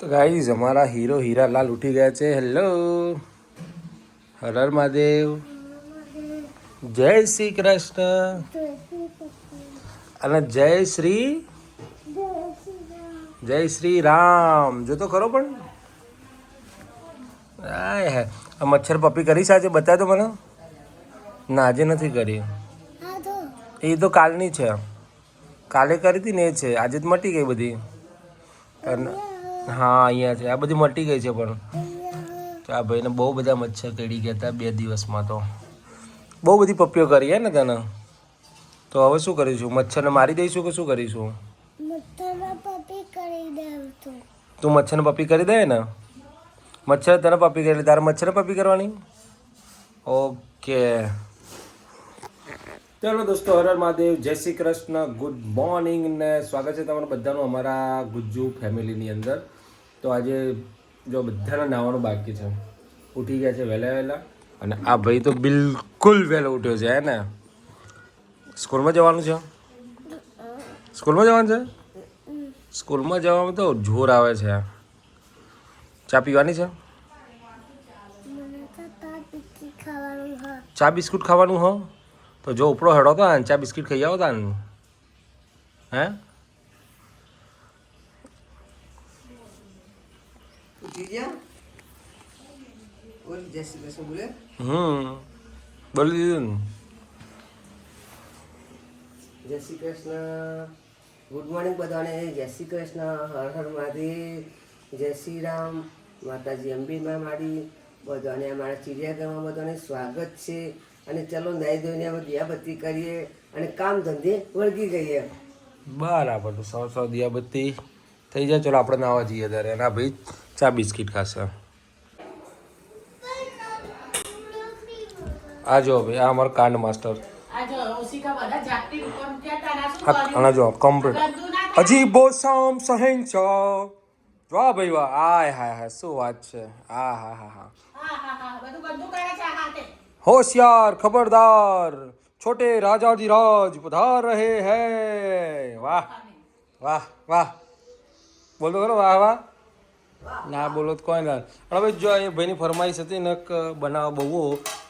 તો ગાઈઝ हमारा हीरो हीरालाल उठी ગયા છે. હેલો, હર હર મહાદેવ, જય શ્રી કૃષ્ણ અને જય શ્રી રામ. જો તો ખરો પણ આય હે આ મચ્છર પપ્પી કરી છે આજે? બતાવ તો મને. ના આજે નથી કરી, એ તો કાલની છે. કાલે કરી હતી ને એ છે, આજે તો મટી ગઈ બધી. હા અહીંયા છે, આ બધી મટી ગઈ છે. પણ તો આ ભાઈને બહુ બધા મચ્છર કરડી ગયા હતા 2 દિવસમાં. તો બહુ બધી પપ્પીઓ કરી હે ને તને. તો હવે શું કરીશું? મચ્છરને મારી દઈશું કે શું કરીશું? તું મચ્છરને પપ્પી કરી દે ને. મચ્છર તને પપ્પી કરી, તારે મચ્છરને પપ્પી કરવાની? ઓકે ચાલો દોસ્તો, હર હર મહાદેવ, જય શ્રી કૃષ્ણ, ગુડ મોર્નિંગ ને સ્વાગત છે તમારું બધાનું અમારા ગુજ્જુ ફેમિલીની અંદર. તો આજે જો બધાને નાહવાનું બાકી છે, ઉઠી ગયા છે વહેલા વહેલા. અને આ ભાઈ તો બિલકુલ વહેલો ઉઠ્યો છે હે ને. સ્કૂલમાં જવાનું છે? સ્કૂલમાં જવાનું છે? સ્કૂલમાં જવામાં તો જોર આવે છે. ચા પીવાની છે? ચા બિસ્કુટ ખાવાનું હો? તો જો ઉપડો હેડો તો ચા બિસ્કિટ ખાઈ આવો તાન. હે બોલી દીધું ને. જય શ્રી કૃષ્ણ, ગુડ મોર્નિંગ બધાને. જય શ્રી કૃષ્ણ, હર હર મહાદેવ, જય શ્રી રામ, માતાજી અંબેમાં મારી બધાને અમારા ચિડિયાઘરમાં બધાને સ્વાગત છે. અને ચલો નાહી ધોઈને અમે દિયાબત્તી કરીએ અને કામ ધંધે વળગી ગઈએ. બરાબર, તો 100 દિયાબત્તી થઈ જાય. ચલો આપણે નાવા જઈએ ત્યારે. અને આ ભાઈ ચા બિસ્કિટ ખાશે. આ જો ભાઈ, આ અમારો કાંડ માસ્ટર. અને જો કમ્પ્લીટ અજીબો શામ સહેંચા. વાહ ભાઈ વાહ, આય હાય હાય, શું વાત છે. હા હા હા હા, होशियार खबरदार, छोटे राजाधिराज पधार रहे हैं. वाह वाह वाह, બોલ તો ખરો વાહ વાહ. ના બોલો તો કોઈ ના. પણ ભાઈ જો એ ભાઈની ફરમાઈશ હતી ને બનાવવા બહુ.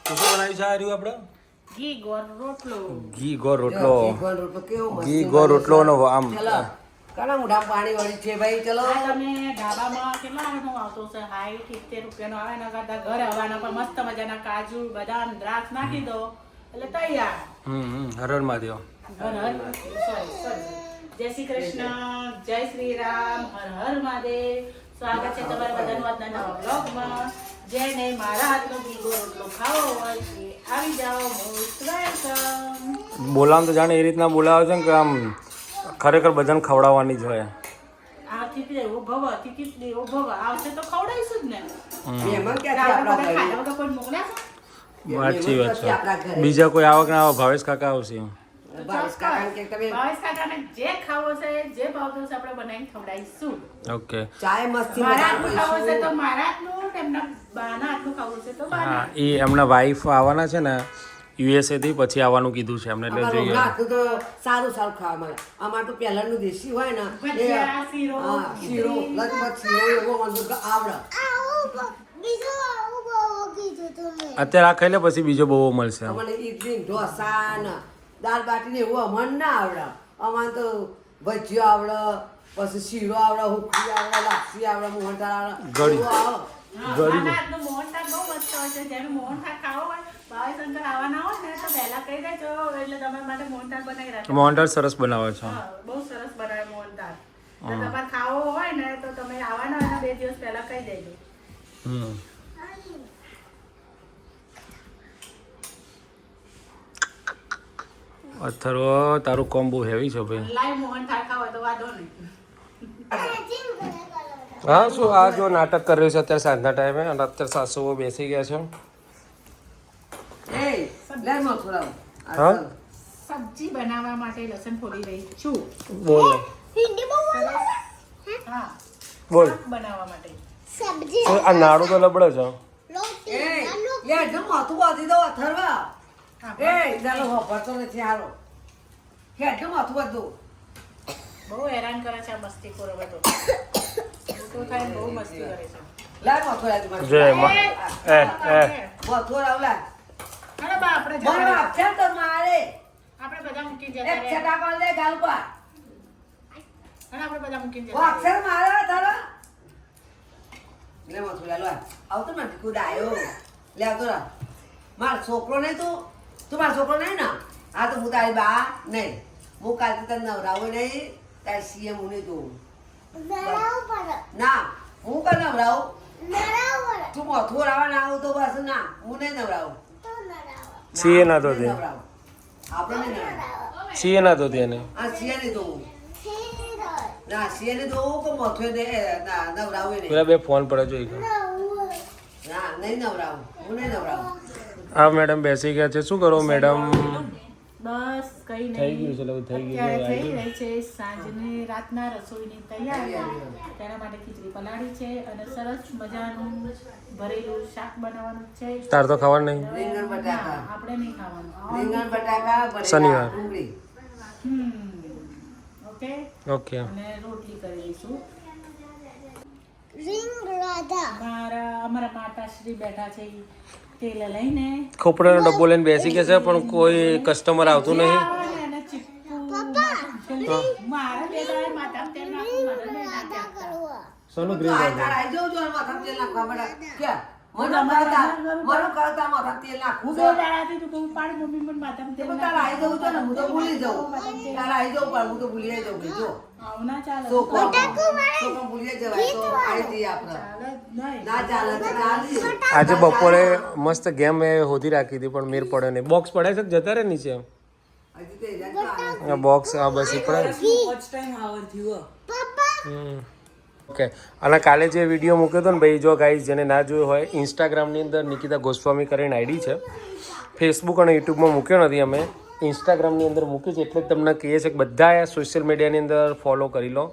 તો શું બનાવ્યું છે આ રહ્યું આપણે? ઘી ગોળ રોટલો. ઘી ગોળ રોટલો નો આમ ઘણા મોટા પાણી વાળી છે ભાઈ. ચલો તમે ઢાબામાં કેટલા નો આવતો છે? 60-70 રૂપિયાનો આવે ને કરતા ઘરે આવવાના પર મસ્ત મજાના કાજુ બદામ દ્રાક્ષ નાખી દો એટલે તૈયાર. હર હર મહાદેવ. જય શ્રી કૃષ્ણ, જય શ્રી રામ, હર હર મહાદેવ. સ્વાગત છે તમારા બધાનું આજના નવા બ્લોગમાં. જેને મારા હાથનો ઘી ગોળ રોટલો ખાવો હોય એ આવી જાઓ, મોસ્ટ વેલકમ. બોલાવ તો જાણે એ રીતના બોલાવે છે ને કે આમ ખરેખર બધાને ખવડાવવાની જ હોય. આવતી દેવો ભવ, તિથિ દેવો ભવ. આવશે તો ખવડાવીશું જ ને. મહેમાન ક્યાંથી આપણા ઘરે? ખાધા વગર કોઈ મોકલ્યા છે? સાચી વાત છે. બીજા કોઈ આવક ના આવે, ભાવેશ કાકા આવશે. ભાવેશ કાકાને કે તમે ભાવેશ કાકાને જે ખાવો છે, જે ભાવતું છે આપણે બનાવીને ખવડાવીશું. ઓકે. ચાય મસ્તી મારા હાથનું ખાવું છે તો મારા હાથનું, તેમના બાના હાથનું ખાવું છે તો બાના. હા, એ એમના વાઈફ આવવાના છે ને યુએસએ થી, પછી આવવાનું કીધું છે એમને. એટલે જોઈએ. તો સારું સારું ખાવા મળે. અમારે તો પહેલાનું દેશી હોય ને ભજીયા, શીરો. શીરો લગભગ શીરો એવો મને તો આવડે. અત્યારે આ ખાઈ લે, પછી બીજો બહુ મળશે. અમને ઇડલી ઢોસા ને દાળ બાટી ને એવું અમને ના આવડે. અમારે તો ભજીયો આવડે, પછી શીરો આવડે, હુખડી આવડે, લાપસી આવડે, મોહનથાળ આવડે. ગળી. મારા હાથનું મોહનથાળ બહુ મસ્ત હોય છે. જ્યારે મોહનથાળ ખાવો હોય, ભાવેશંકર આવવાના હોય ને તો પહેલા કહી દેજો એટલે તમારા માટે મોહનથાળ બનાવી રાખજો. મોહનથાળ સરસ બનાવે છે. હા, બહુ સરસ બનાવે મોહનથાળ. તો તમારે ખાવો હોય ને તો તમે આવવાના હોય 2 દિવસ પહેલા કહી દેજો. અથર્વ, તારું કોમ બહુ હેવી છે ભાઈ. લાઈવ મોહનથાળ ખાવો તો વાંધો નહીં. હા, શું આ જો નાટક કરી રહ્યું છે અત્યારે સાંજના ટાઈમે. અને અત્યારે સાસુઓ બેસી ગયા છે. હા, સબ્જી બનાવવા માટે લસણ ફોડી રહી છું. બોલ હા, બોલ. શાક બનાવવા માટે. આ નાડું તો લબડે છે. માથું બાંધી દો અથર્વા. ચાલો વાપરતો નથી હારો. માથું બાંધો. બહુ હેરાન કરે છે આ મસ્તી ખોરો બધો. તો ખાઈને બહુ મસ્તી કરે છે. લાય મથુર આજ મારે. જય માં મથુર આવ લાય. અરે બા, આપણે મને જતા આપશે તો મારે. આપણે બધા મૂકીને જતા એક રહ્યા. છટા લે ગાલ પર. અને આપણે બધા મૂકીને ઓ જતા અક્ષર મારે તારો. લે મથુર લાય. આવતો ને કુદ આયો. લે આવતો રા. માર છોકરો નહીં તું મારો છોકરો નહીં ને? આ તો હું તારી બા નહીં. હું કાલથી તને નવરાવું નહીં. તારી સીએમ હું નહીં તું. ના હું કઈ નવરાવું. તું મથુર આવા ના આવું તો બસ ના હું નહીં નવરાવું. સીએ ના તો તે નવરાવું. આપણે નહીં નવરાવું. સીએ ના તો તેને આ સીએ નહીં દઉં. ના સીએ નહીં દઉં કે મથુર ને ના નવરાવું નહીં. પેલા બે ફોન પડે જોઈ ના નહીં નવરાવું. હું નહીં નવરાવું. આ મેડમ બેસી ગયા છે. શું કરો મેડમ? બસ કઈ થઈ નહીં. ગયું છે લવ, થઈ અત્યારે ગયું થઈ રહી છે સાંજની રાતના રસોઈની તૈયારી. તેના માટે ખીચડી પલાળી છે અને સરસ મજાનું ભરેલું શાક બનાવવાનું છે. તાર તો ખાવાનું નહીં. રીંગણ બટાકા. ના, આપણે નહીં ખાવાનું. રીંગણ બટાકા ભરેલા શનિવાર. ડુંગળી. ઓકે, ઓકે અને રોટલી કરી દઈશું. અમારા માતાશ્રી બેઠા છે ઈ તેલ લઈને ખોપડાનો ડબ્બો લઈને બેસી ગયા છે પણ કોઈ કસ્ટમર આવતું નહીં. અને ચીપકુ મારા બેટા માતા તેલ નાખું, મારા બે નાખ્યા. સોનું તો આ તાર આઈ જાઉં છું અને માથામાં તેલ નાખવા પડે. ક્યાં? મને કરતા માથામાં તેલ નાખવું છે. બે દાડાથી તું કહું પાડી મમ્મી મને માથામાં તેલ તો તાર આઈ જાઉં છું ને હું તો ભૂલી જાઉં. તાર આઈ જાઉં પણ હું તો ભૂલી જાઉં કે જો. આવું ના ચાલે. તો પણ ભૂલી જવાય તો આઈ જઈએ આપણે. ચાલે જ નહીં. ના ચાલે તો ચાલી. આજે બપોરે મસ્ત ગેમ મેં હોધી રાખી હતી પણ મેર પડે નહીં. બોક્સ પડે છે કે જતા રહે નીચે? હજી તો એના જ આવે. બોક્સ આ બસ ઈ પડે ઓકે. અને કાલે જે વિડીયો મૂક્યો હતો ને ભાઈ, જો ગાઈઝ જેને ના જોયો હોય, ઇન્સ્ટાગ્રામની અંદર નિકિતા ગોસ્વામી કરીને આઈડી છે. ફેસબુક અને યુટ્યુબમાં મૂક્યો નથી અમે, ઇન્સ્ટાગ્રામની અંદર મૂકી છે. એટલે જ તમને કહીએ છીએ કે બધા સોશિયલ મીડિયાની અંદર ફોલો કરી લો.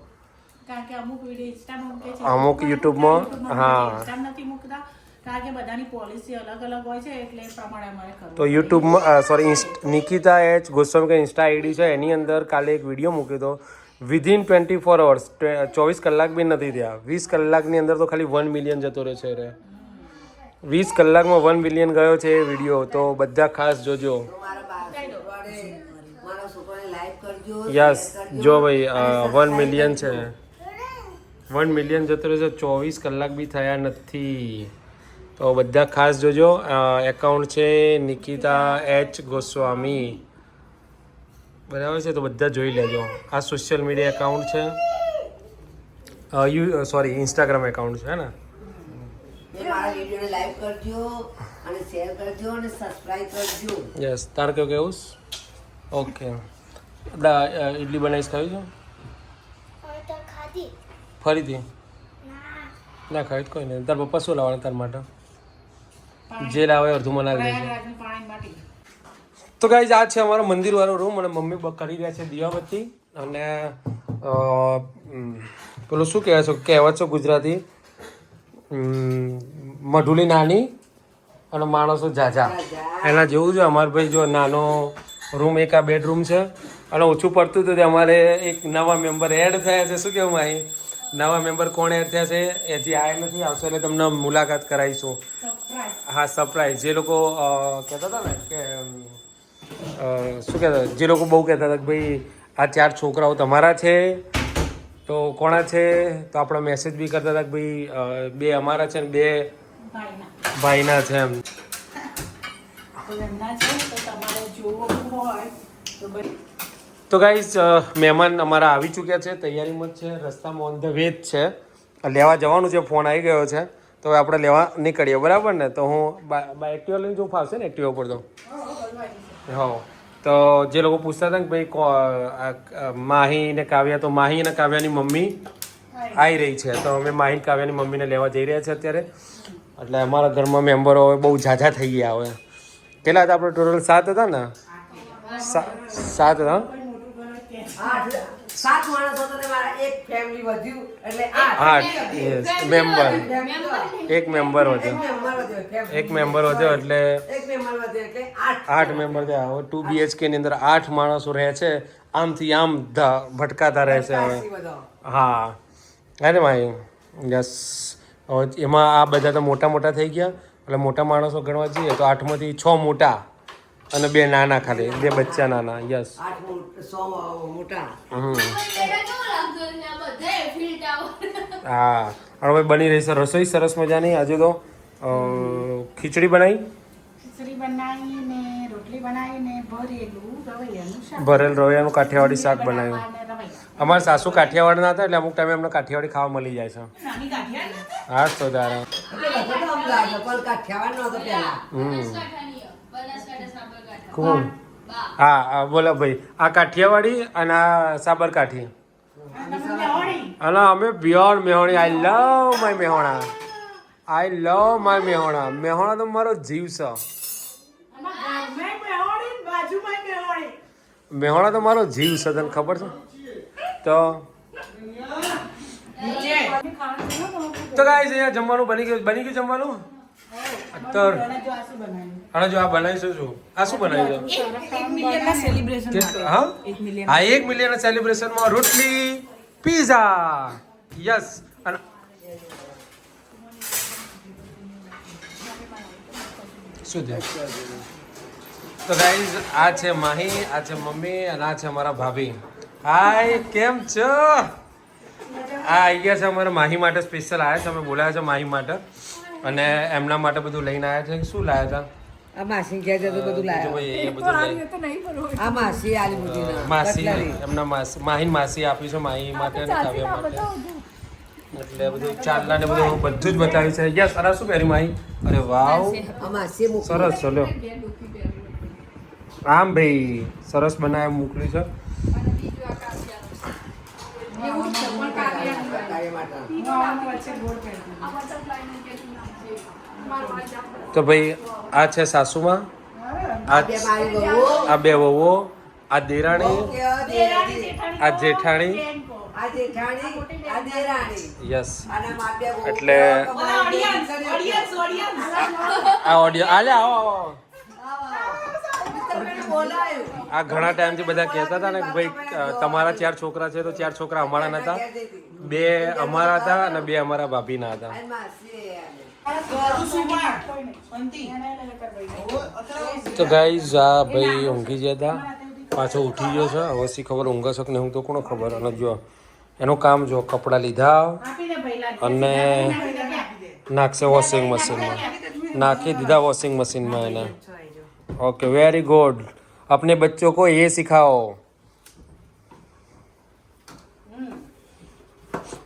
કારણ કે અમુક વિડીયો ઇન્સ્ટામાં મૂકે છે, અમુક યુટ્યુબમાં, હા. ઇન્સ્ટામાં નથી મૂકતા કારણ કે બધાની પોલિસી અલગ અલગ હોય છે એટલે એ પ્રમાણે અમારે કરવું. તો યુટ્યુબમાં સોરી નિકિતા એચ ગોસ્વામી કે ઇન્સ્ટા આઈડી છે, એની અંદર કાલે એક વિડીયો મૂક્યો હતો. વિધિન 24 અવર્સ 24 કલાક બી નથી થયા, 20 કલાકની અંદર તો ખાલી 1 મિલિયન જતો રહે છે રે. 20 કલાકમાં 1 મિલિયન ગયો છે એ વિડીયો. તો બધા ખાસ જોજો. મારા છોકરાને લાઈક કરજો. યસ, જો ભાઈ 1 મિલિયન છે. 1 મિલિયન જતો રહે છે, 24 કલાક બી થયા નથી. તો બધા ખાસ જોજો. એકાઉન્ટ છે નિકિતા એચ ગોસ્વામી, બરાબર છે? તો બધા જોઈ લેજો. આ સોશિયલ મીડિયા એકાઉન્ટ છે, સોરી ઇન્સ્ટાગ્રામ એકાઉન્ટ છે ને. મારા વિડીયોને લાઈક કરજો અને શેર કરજો અને સબસ્ક્રાઇબ કરજો. યસ, તાર કેવું? ઓકે. ઇડલી બનાવીશ, ખાવી છે? ફરીથી ના ખાવી કોઈ નહીં. તાર પપ્પા શું લાવવાના તાર માટે? જે લાવે અડધું મનાવી દેજો. પ્રયાગરાજની પાણીની બાટી. તો ગાઈઝ આ છે અમારો મંદિરવાળો રૂમ અને મમ્મી કરી રહ્યા છે દીવાબત્તી. અને પેલું શું કહેવાય છે, કહેવત છે ગુજરાતી, મઢુલી નાની અને માણસો ઝાઝા, એના જેવું છે. અમારે ભાઈ જો નાનો રૂમ, એક આ બેડરૂમ છે. અને ઓછું પડતું હતું તે અમારે એક નવા મેમ્બર એડ થયા છે. શું કહેવું માહી? નવા મેમ્બર કોણ એડ થયા છે? એ હજી આવ્યા નથી, આવશે એટલે તમને મુલાકાત કરાવીશું. હા, સરપ્રાઈઝ. જે લોકો કહેતા હતા ને કે શું કહેતા, જે લોકો બહુ કહેતા હતા કે ભાઈ આ 4 છોકરાઓ તમારા છે તો કોણા છે, તો આપણે મેસેજ બી કરતા હતા કે ભાઈ 2 અમારા છે ને 2 ભાઈના છે એમ. તો એમના છે તો તમારે જોવું હોય તો ભાઈ. તો ગાઈઝ મહેમાન અમારા આવી ચૂક્યા છે, તૈયારીમાં જ છે, રસ્તામાં ઓન ધ વે જ છે. લેવા જવાનું છે, ફોન આવી ગયો છે. તો હવે આપણે લેવા નીકળીએ, બરાબર ને? તો હું એક્ટિવા લઈને જવું ફાવશે ને એક્ટિવા પર? તો હા. તો જે લોકો પૂછતા હતા કે ભાઈ માહી ને કાવ્યા, તો માહી અને કાવ્યાની મમ્મી આવી રહી છે. તો અમે માહી કાવ્યાની મમ્મીને લેવા જઈ રહ્યા છે અત્યારે. એટલે અમારા ઘરમાં મેમ્બરો હવે બહુ ઝાઝા થઈ ગયા. હવે કેટલા હતા આપણે? ટોટલ 7 હતા ને? 7 હતા. 7 માણસો તો મારા એક ફેમિલી વધ્યું એટલે 8 યસ મેમ્બર. એક મેમ્બર વધ્યો, એક મેમ્બર વધ્યો એટલે 8 મેમ્બર થયા. હવે 2 BHK ની અંદર 8 માણસો રહે છે. આમથી આમ ભટકાતા રહે છે હવે. હા, અરે માહી યસ હવે એમાં આ બધા તો મોટા મોટા થઈ ગયા એટલે મોટા માણસો ગણવા જઈએ તો 8માંથી 6 મોટા અને 2 નાના ખાલી 2 બચ્ચા નાના યસ 100 મોટા. હા હવે બની રહી છે રસોઈ સરસ મજાની. આજે તો ખીચડી બનાવી, ખીચડી બનાવી ને રોટલી બનાવી ને ભરેલું રવૈયાનું શાક. ભરેલ રવૈયાનું કાઠિયાવાડી શાક બનાવ્યું. અને રવૈયા. અમારા સાસુ કાઠિયાવાડના હતા એટલે અમુક ટાઈમે અમને કાઠિયાવાડી ખાવા મળી જાય છે. નાની ગાંઠિયા ને? હા તો તારા એટલે બધો તો આમ લાગે, પણ કાઠિયાવાડ નહોતો પહેલા. કોણ? હા હા બોલો ભાઈ. આ કાઠિયાવાડી અને આ સાબરકાઠી તમે મેહોણી. અને અમે પ્યોર મેહોણી. આઈ લવ માય મેહોણા. આઈ લવ માય મેહોણા. મેહોણા તો મારો જીવ છે. આમાં ઘરમાં મેહોણી ને બાજુમાં મેહોણી. મેહોણા તો મારો જીવ છે, તને ખબર છે? તો ગાઈસ અહીંયા જમવાનું બની ગયું જમવાનું. અત્તર અને જો આ શું બનાવ્યું? અને જો આ બનાવીશું શું? આ શું બનાવ્યું છે? 1 મિલિયનના સેલિબ્રેશન હા 1 મિલિયન. હા 1 મિલિયન સેલિબ્રેશનમાં રોટલી પીઝા યસ. અને શું છે? તો ગાઈઝ આ છે માહી, આ છે મમ્મી અને આ છે અમારા ભાભી. હાય કેમ છો? આ અહીંયા છે અમારા માહી માટે સ્પેશિયલ આવ્યા છે. અમે બોલાયા છે માહી માટે અને એમના માટે બધું લઈને આવ્યા છે. શું લાવ્યા હતા? આ માસી ઘેર જતો બધું જો લાયા. ભાઈ એ બધું લઈ આ માસી આલી બધી માસી એમના માહી માસી આપી છે માહી માટે અને કાવ્ય માટે. એટલે બધું ચાલના ને બધું જ બતાવ્યું છે. યસ. અરે શું પહેરી માહી? અરે વાવ આ માસી સરસ. ચલો આમ ભાઈ સરસ બનાવી મોકલી છે. તો ભાઈ આ છે સાસુમાં, આ આ 2 વહુઓ, આ દેરાણી, આ જેઠાણી. યસ. એટલે આ ઓડિયો આલે આવો આવો. આ ઘણા ટાઈમથી બધા કહેતા હતા ને કે ભાઈ તમારા 4 છોકરા છે તો 4 છોકરા અમારા નતા, 2 અમારા હતા અને 2 અમારા ભાભીના હતા. તો ગાઈઝ આ ભાઈ ઊંઘી ગયા હતા, પાછો ઉઠી ગયો છે. હવે શી ખબર ઊંઘે છે કે નહીં ઊંઘતો કોને ખબર. અને જો એનું કામ જો કપડાં લીધા અને નાખશે વોશિંગ મશીનમાં, નાખી દીધા વોશિંગ મશીનમાં એને. Okay very good. अपने बच्चों को ये सिखाओ.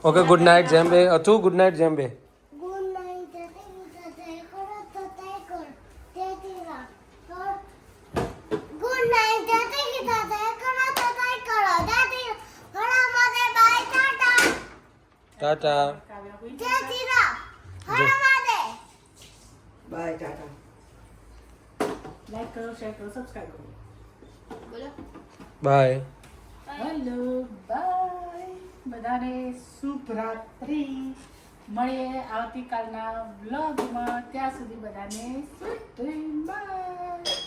ओके गुड नाइट जेम्बे. अथु गुड नाइट जेम्बे. गुड नाइट जते करो तो तय कर तेतीरा और गुड नाइट जते की तय करो तो तय करो दादी हरा मादे बाय टाटा टाटा. तेतीरा हरा मादे બાય ટાટા. લાઈક કરો, શેર કરો, સબસ્ક્રાઇબ કરો. बाय. Hello by. બધાને શુભ રાત્રિ. મળીએ આવતીકાલના વ્લોગમાં. ત્યાં સુધી બધાને શુભ બાય.